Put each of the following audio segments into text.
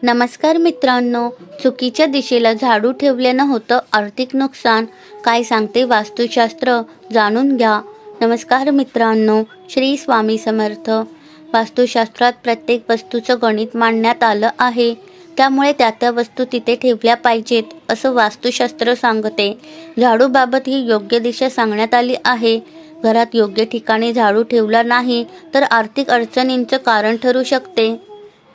नमस्कार मित्रांनो, चुकीच्या दिशेला झाडू ठेवल्यानं होतं आर्थिक नुकसान. काय सांगते वास्तुशास्त्र जाणून घ्या. नमस्कार मित्रांनो, श्री स्वामी समर्थ. वास्तुशास्त्रात प्रत्येक वस्तूचं गणित मांडण्यात आलं आहे. त्यामुळे त्या वस्तू तिथे ठेवल्या पाहिजेत असं वास्तुशास्त्र सांगते. झाडूबाबत ही योग्य दिशा सांगण्यात आली आहे. घरात योग्य ठिकाणी झाडू ठेवला नाही तर आर्थिक अडचणींचं कारण ठरू शकते.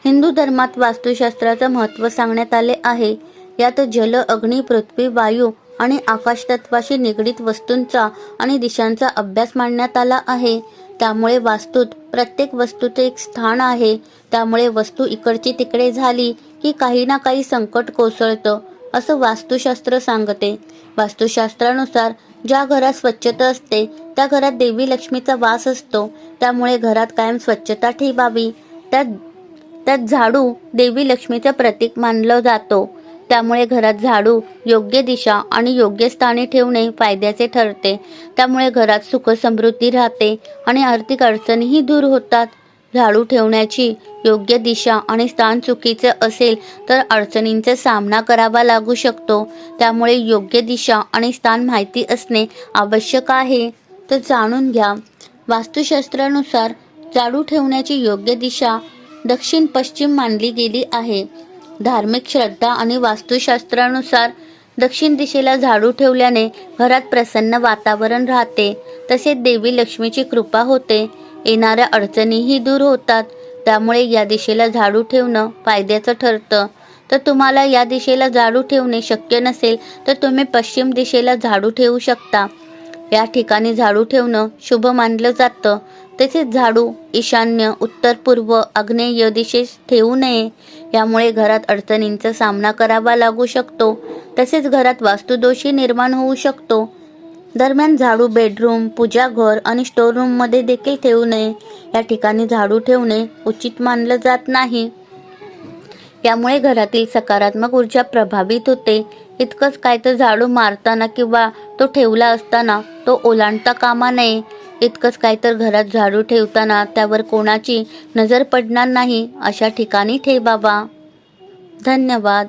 हिंदू धर्मात वास्तुशास्त्राचं महत्त्व सांगण्यात आले आहे. यात जल, अग्नी, पृथ्वी, वायू आणि आकाश तत्वाशी निगडीत वस्तूंचा आणि दिशांचा अभ्यास मांडण्यात आला आहे. त्यामुळे वास्तूत प्रत्येक वस्तूचे एक स्थान आहे. त्यामुळे वस्तू इकडची तिकडे झाली की काही ना काही संकट कोसळतं असं वास्तुशास्त्र सांगते. वास्तुशास्त्रानुसार ज्या घरात स्वच्छता असते त्या घरात देवी लक्ष्मीचा वास असतो. त्यामुळे घरात कायम स्वच्छता ठेवावी. त्यात झाडू देवी लक्ष्मीचं प्रतीक मानलं जातो. त्यामुळे घरात झाडू योग्य दिशा आणि योग्य स्थानी ठेवणे फायद्याचे ठरते. त्यामुळे घरात सुख समृद्धी राहते आणि आर्थिक अडचणीही दूर होतात. झाडू ठेवण्याची योग्य दिशा आणि स्थान चुकीचे असेल तर अडचणींचा सामना करावा लागू शकतो. त्यामुळे योग्य दिशा आणि स्थान माहिती असणे आवश्यक आहे. तर जाणून घ्या. वास्तुशास्त्रानुसार झाडू ठेवण्याची योग्य दिशा दक्षिण पश्चिम मानली गेली आहे. धार्मिक श्रद्धा आणि वास्तुशास्त्रानुसार दक्षिण दिशेला झाडू ठेवल्याने घरात प्रसन्न वातावरण राहते. तसेच देवी लक्ष्मीची कृपा होते. येणाऱ्या अडचणीही दूर होतात. त्यामुळे या दिशेला झाडू ठेवणं फायद्याचं ठरतं. तर तुम्हाला या दिशेला झाडू ठेवणे शक्य नसेल तर तुम्ही पश्चिम दिशेला झाडू ठेवू शकता. या ठिकाणी झाडू ठेवणं शुभ मानलं जातं. तसेच झाडू ईशान्य, उत्तर, पूर्व, आग्नेय दिशेस ठेवू नये. यामुळे घरात अडचणींचा सामना करावा लागू शकतो. तसेच घरात वास्तुदोषही निर्माण होऊ शकतो. दरम्यान झाडू बेडरूम, पूजाघर आणि स्टोअररूममध्ये देखील ठेवू नये. या ठिकाणी झाडू ठेवणे उचित मानलं जात नाही. यामुळे घरातील सकारात्मक ऊर्जा प्रभावित होते. इतकंच काय तर झाडू मारताना किंवा तो ठेवला असताना तो ओलांडता कामा नये. इतकंच काय तर घरात झाडू ठेवताना त्यावर कोणाची नजर पडणार नाही अशा ठिकाणी ठेवावा. धन्यवाद.